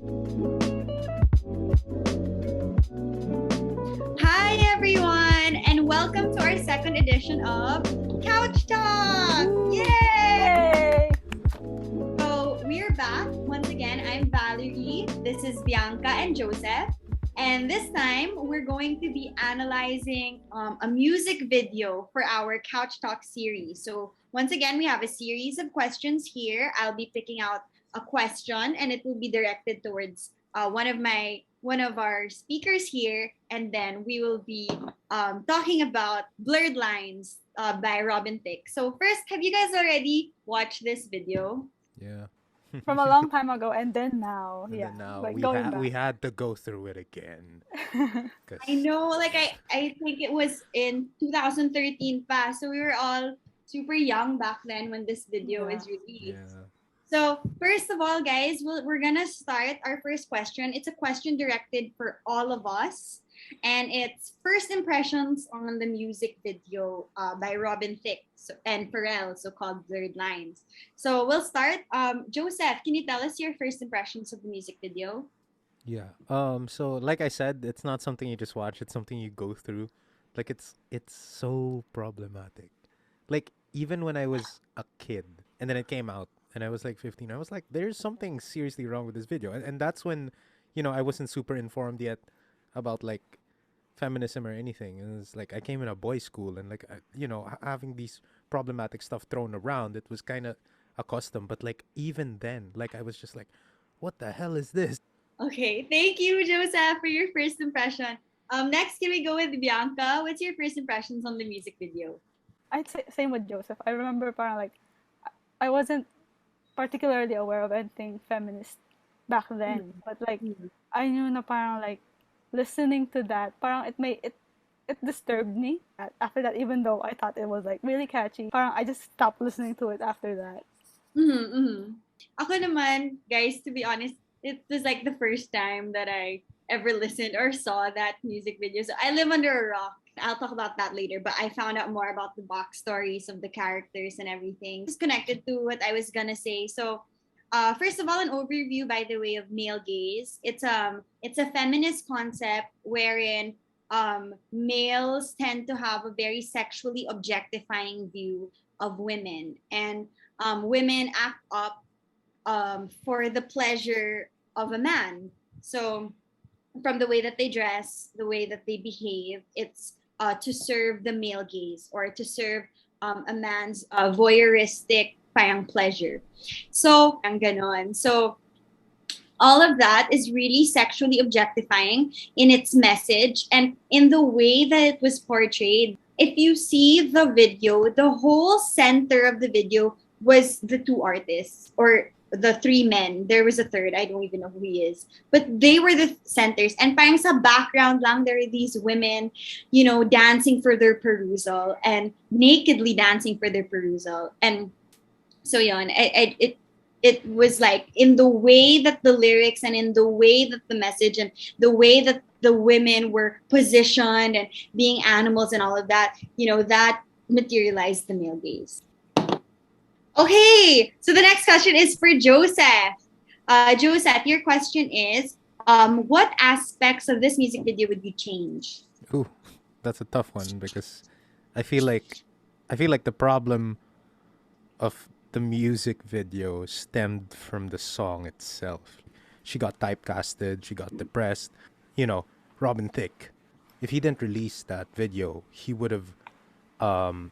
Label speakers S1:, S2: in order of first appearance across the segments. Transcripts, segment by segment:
S1: Hi everyone, and welcome to our second edition of Couch Talk! Yay!
S2: Yay!
S1: So we're back once again. I'm Valerie, this is Bianca and Joseph, and this time we're going to be analyzing a music video for our Couch Talk series. So once again, we have a series of questions here. I'll be picking out a question, and it will be directed towards one of our speakers here, and then we will be talking about Blurred Lines by Robin Thicke. So first, have you guys already watched this video?
S3: Yeah.
S2: From a long time ago, and then now,
S3: And
S2: yeah,
S3: then now
S2: like
S3: we
S2: going
S3: had
S2: back.
S3: we had to go through it again.
S1: I know, like I think it was in 2013 pa, so we were all super young back then when this video
S2: Yeah.
S1: is released.
S3: Yeah.
S1: So first of all, guys, we're gonna start our first question. It's a question directed for all of us, and it's first impressions on the music video by Robin Thicke and Pharrell, so called Blurred Lines. So we'll start. Joseph, can you tell us your first impressions of the music video?
S3: Yeah. So like I said, it's not something you just watch, it's something you go through. Like it's so problematic. Like even when I was a kid and then it came out and I was like 15, I was like there's something seriously wrong with this video. And that's when, I wasn't super informed yet about like feminism or anything. And it's like I came in a boys' school and like having these problematic stuff thrown around, it was kind of accustomed. But like even then, like I was just like, what the hell is this?
S1: Okay, thank you, Joseph, for your first impression. Next, can we go with Bianca? What's your first impressions on the music video?
S2: I'd say same with Joseph. I remember parang like I wasn't particularly aware of anything feminist back then, but like I knew na parang like listening to that, parang it disturbed me. After that, even though I thought it was like really catchy, parang I just stopped listening to it after that.
S1: Ako naman, guys, to be honest, it was like the first time that I ever listened or saw that music video. So I live under a rock. I'll talk about that later, but I found out more about the backstories of the characters and everything. It's connected to what I was gonna say. So first of all, an overview by the way of male gaze. It's a feminist concept wherein males tend to have a very sexually objectifying view of women, and women act up for the pleasure of a man. So from the way that they dress, the way that they behave, it's to serve the male gaze or to serve a man's voyeuristic parang pleasure. So, ang ganon. So, all of that is really sexually objectifying in its message and in the way that it was portrayed. If you see the video, the whole center of the video was the two artists or the three men. There was a third, I don't even know who he is. But they were the centers. And parang sa background lang, there are these women, dancing for their perusal and nakedly dancing for their perusal. And so yun, it was like in the way that the lyrics and in the way that the message and the way that the women were positioned and being animals and all of that, that materialized the male gaze. Okay, so the next question is for Joseph. Joseph, your question is, what aspects of this music video would you change?
S3: Ooh, that's a tough one because I feel like the problem of the music video stemmed from the song itself. She got typecasted, she got depressed. Robin Thicke, if he didn't release that video, he would have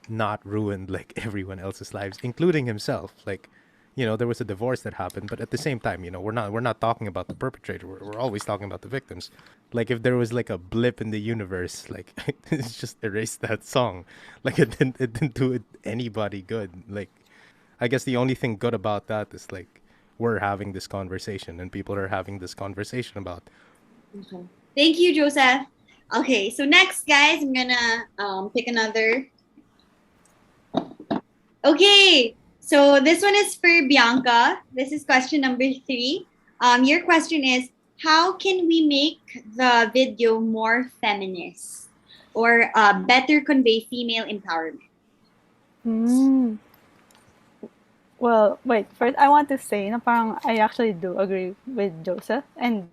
S3: not ruined like everyone else's lives, including himself. Like, there was a divorce that happened, but at the same time, we're not talking about the perpetrator. We're always talking about the victims. Like, if there was like a blip in the universe, like it's just erase that song. Like it didn't do it anybody good. Like, I guess the only thing good about that is like we're having this conversation and people are having this conversation about.
S1: Okay. Thank you, Joseph. Okay, so next, guys, I'm gonna pick another. Okay, so this one is for Bianca. This is question number 3. Your question is, how can we make the video more feminist or better convey female empowerment?
S2: Well, wait. First, I want to say na parang I actually do agree with Joseph and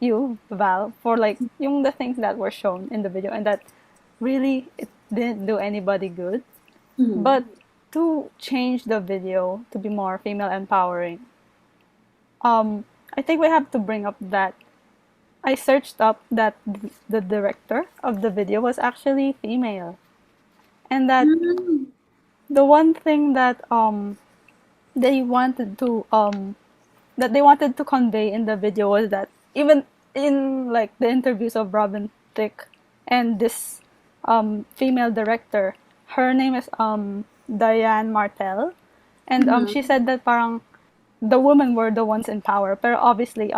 S2: you, Val, for like yung the things that were shown in the video and that really it didn't do anybody good.
S1: Mhm.
S2: But to change the video to be more female empowering, I think we have to bring up that I searched up that the director of the video was actually female, and that
S1: Mm.
S2: the one thing that they wanted to convey in the video was that even in like the interviews of Robin Thicke and this female director, her name is Diane Martel, and she
S1: Mhm.
S2: said that parang the women were the ones in power, but obviously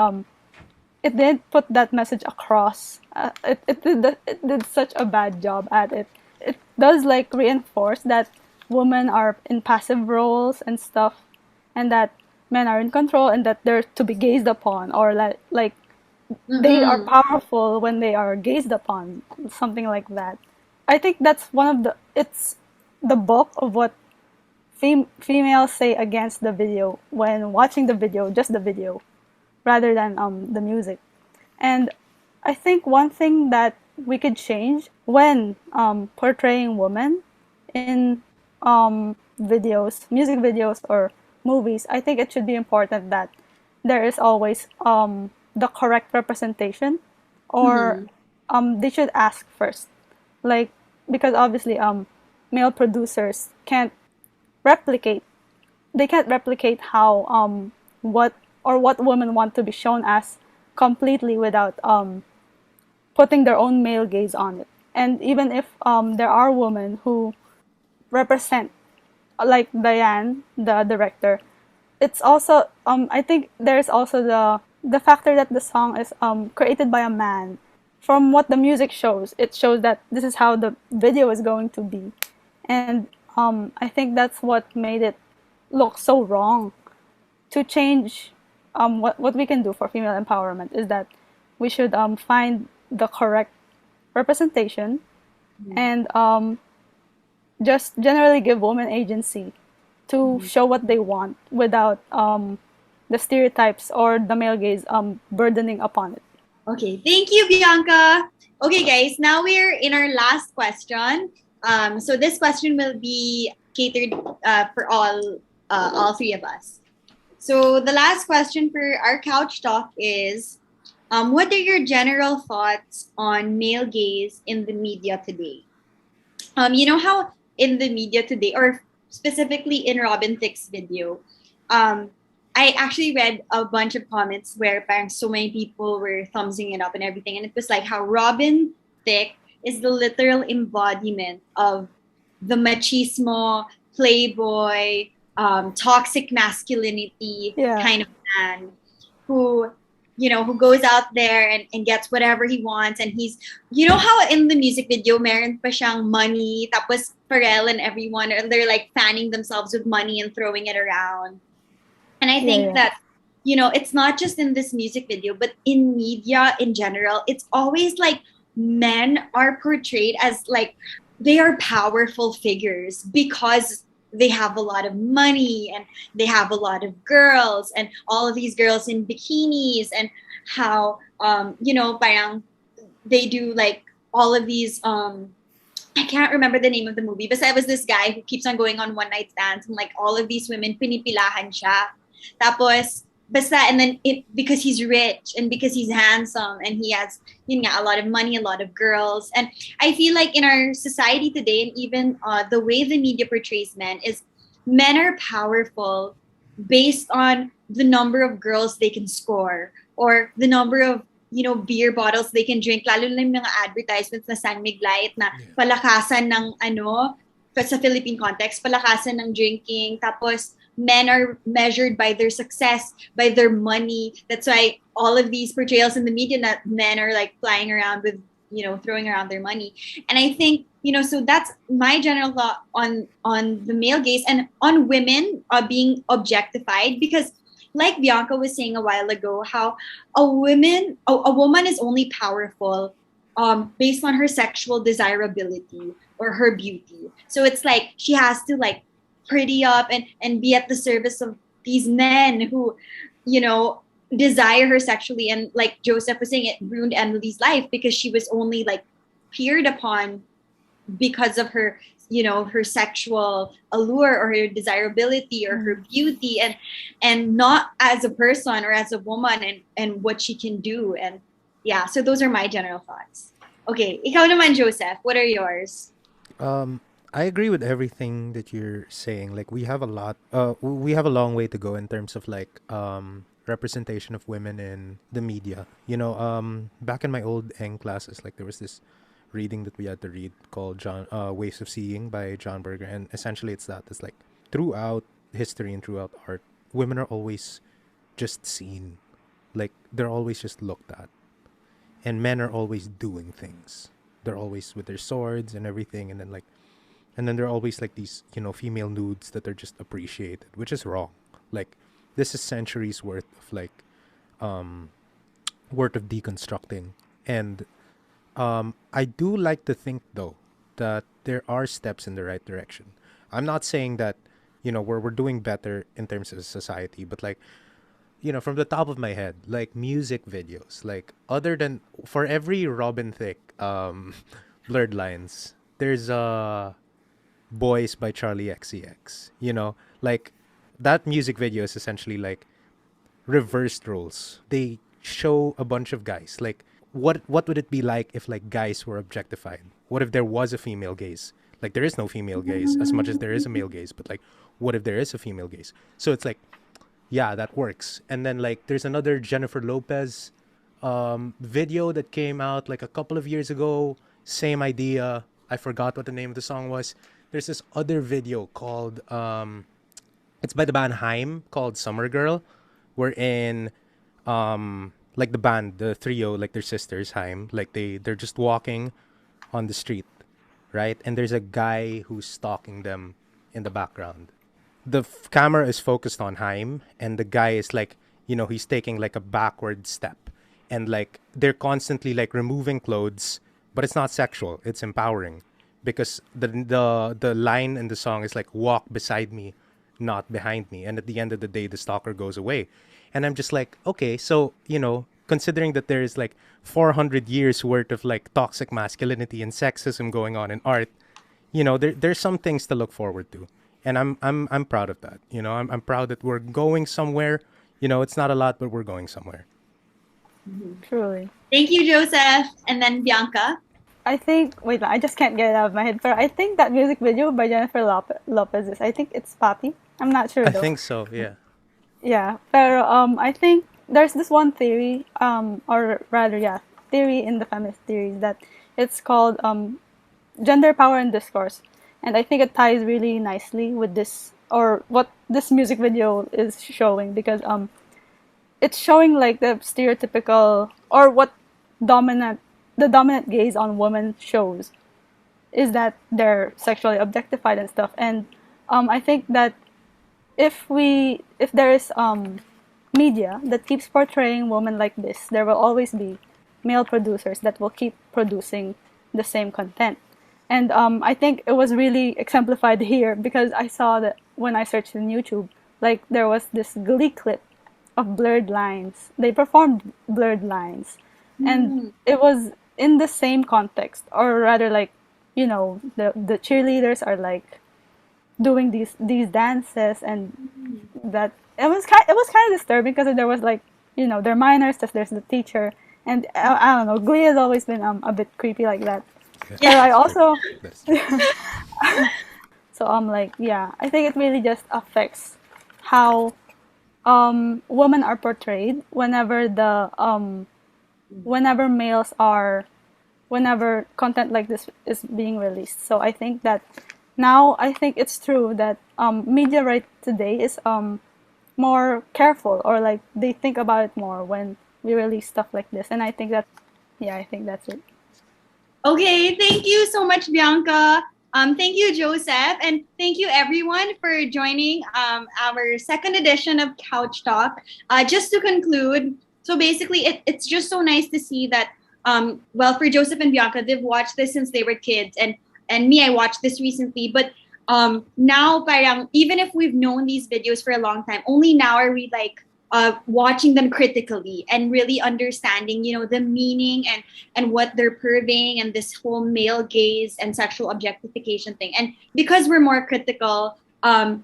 S2: it didn't put that message across. It did such a bad job at it. It does like reinforce that women are in passive roles and stuff, and that men are in control and that they're to be gazed upon, or like they are
S1: Mhm.
S2: powerful when they are gazed upon, something like that. I think that's one of the it's the bulk of what females say against the video when watching the video, just the video, rather than the music. And I think one thing that we could change when portraying women in videos, music videos, or movies, I think it should be important that there is always the correct representation, or
S1: Mhm.
S2: they should ask first. Like, because obviously male producers replicate can't replicate how what women want to be shown as completely without putting their own male gaze on it. And even if there are women who represent, like Diane, the director, it's also I think there's also the factor that the song is created by a man. From what the music shows, it shows that this is how the video is going to be, and I think that's what made it look so wrong. To change, what we can do for female empowerment is that we should find the correct representation, and just generally give women agency to show what they want without the stereotypes or the male gaze burdening upon it.
S1: Okay, thank you, Bianca. Okay, guys, now we're in our last question. So this question will be catered for all three of us. So the last question for our couch talk is, what are your general thoughts on male gaze in the media today? You know how in the media today, or specifically in Robin Thicke's video, um, I actually read a bunch of comments where parang so many people were thumbsing it up and everything, and it was like how Robin Thicke is the literal embodiment of the machismo, playboy, toxic masculinity
S2: Yeah,
S1: kind of man who who goes out there and gets whatever he wants, and he's, you know how in the music video meron pa siyang money, tapos Pharrell and everyone are, they're like fanning themselves with money and throwing it around. And I
S2: yeah,
S1: think
S2: yeah,
S1: that, it's not just in this music video, but in media in general, it's always like men are portrayed as like they are powerful figures because they have a lot of money and they have a lot of girls and all of these girls in bikinis, and how parang they do like all of these I can't remember the name of the movie, but it was this guy who keeps on going on one night stands, and like all of these women pinipilahan siya. Tapos basta, and then it, because he's rich and because he's handsome and he has a lot of money, a lot of girls. And I feel like in our society today, and even the way the media portrays men, is men are powerful based on the number of girls they can score, or the number of beer bottles they can drink, lalo na yung mga advertisements na San Miglite na palakasan ng sa Philippine context, palakasan ng drinking. Tapos men are measured by their success, by their money. That's why all of these portrayals in the media that men are like flying around with, throwing around their money. And I think, so that's my general thought on the male gaze and on women being objectified, because like Bianca was saying a while ago, how a woman is only powerful based on her sexual desirability or her beauty. So it's like she has to like pretty up and be at the service of these men who, you know, desire her sexually. And like Joseph was saying, it ruined Emily's life because she was only like peered upon because of her, you know, her sexual allure or her desirability or her beauty, and not as a person or as a woman and what she can do. And yeah, so those are my general thoughts. Okay, ikaw naman, Joseph, what are yours?
S3: I agree with everything that you're saying. Like we have a long way to go in terms of like representation of women in the media. Back in my old Eng classes, like there was this reading that we had to read called Ways of Seeing by John Berger, and essentially it's like throughout history and throughout art, women are always just seen, like they're always just looked at, and men are always doing things. They're always with their swords and everything, and then there are always like these, female nudes that are just appreciated, which is wrong. Like this is centuries worth of worth of deconstructing. And I do like to think though that there are steps in the right direction. I'm not saying that, we're doing better in terms of society, but like, from the top of my head, like music videos, like other than for every Robin Thicke blurred lines, there's Boys by Charlie XCX. Like that music video is essentially like reversed roles. They show a bunch of guys. Like what would it be like if like guys were objectified? What if there was a female gaze? Like there is no female gaze as much as there is a male gaze, but like what if there is a female gaze? So it's like, yeah, that works. And then like there's another Jennifer Lopez video that came out like a couple of years ago. Same idea. I forgot what the name of the song was. There's this other video called it's by the band Haim, called Summer Girl, wherein like the band, the trio, like their sisters, Haim, like they're just walking on the street, right? And there's a guy who's stalking them in the background. The camera is focused on Haim, and the guy is like, he's taking like a backward step, and like they're constantly like removing clothes, but it's not sexual, it's empowering, because the line in the song is like, walk beside me, not behind me. And at the end of the day, the stalker goes away. And I'm just like, okay, so considering that there is like 400 years worth of like toxic masculinity and sexism going on in art, there's some things to look forward to. And I'm proud of that. I'm proud that we're going somewhere. It's not a lot, but we're going somewhere.
S2: Truly.
S1: Thank you, Joseph. And then Bianca.
S2: I think, wait, I just can't get it out of my head. But I think that music video by Jennifer Lopez is, I think it's Papi. I'm not sure though.
S3: I think so, yeah.
S2: Yeah, pero I think there's this one theory, or rather, yeah, theory in the feminist theories that it's called gender, power, and discourse. And I think it ties really nicely with this, or what this music video is showing, because it's showing like the stereotypical, or what the dominant gaze on women shows is that they're sexually objectified and stuff. And I think that if there is media that keeps portraying women like this, there will always be male producers that will keep producing the same content. And I think it was really exemplified here, because I saw that when I searched in YouTube, like there was this Glee clip of blurred lines. They performed blurred lines, and it was in the same context, or rather, like the cheerleaders are like doing these dances, and that it was kind of disturbing, because there was like they're minors, there's the teacher, and I don't know, Glee has always been a bit creepy like that. Yeah, I also so I'm like, yeah, I think it really just affects how women are portrayed whenever whenever content like this is being released. So I think that now, I think it's true that media right today is more careful, or like they think about it more when we release stuff like this. And I think that, yeah, I think that's it.
S1: Okay, thank you so much, Bianca. Thank you, Joseph, and thank you everyone for joining our second edition of Couch Talk. Just to conclude, so basically it's just so nice to see that, well, for Joseph and Bianca, they've watched this since they were kids, and me, I watched this recently, but now parang even if we've known these videos for a long time, only now are we like watching them critically and really understanding, you know, the meaning and what they're purveying and this whole male gaze and sexual objectification thing. And because we're more critical,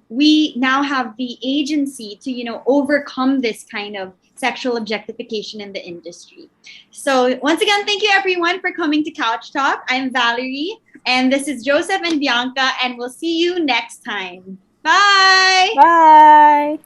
S1: we now have the agency to, you know, overcome this kind of sexual objectification in the industry. So once again, thank you everyone for coming to Couch Talk. I'm Valerie, and this is Joseph and Bianca, and we'll see you next time. Bye!
S2: Bye!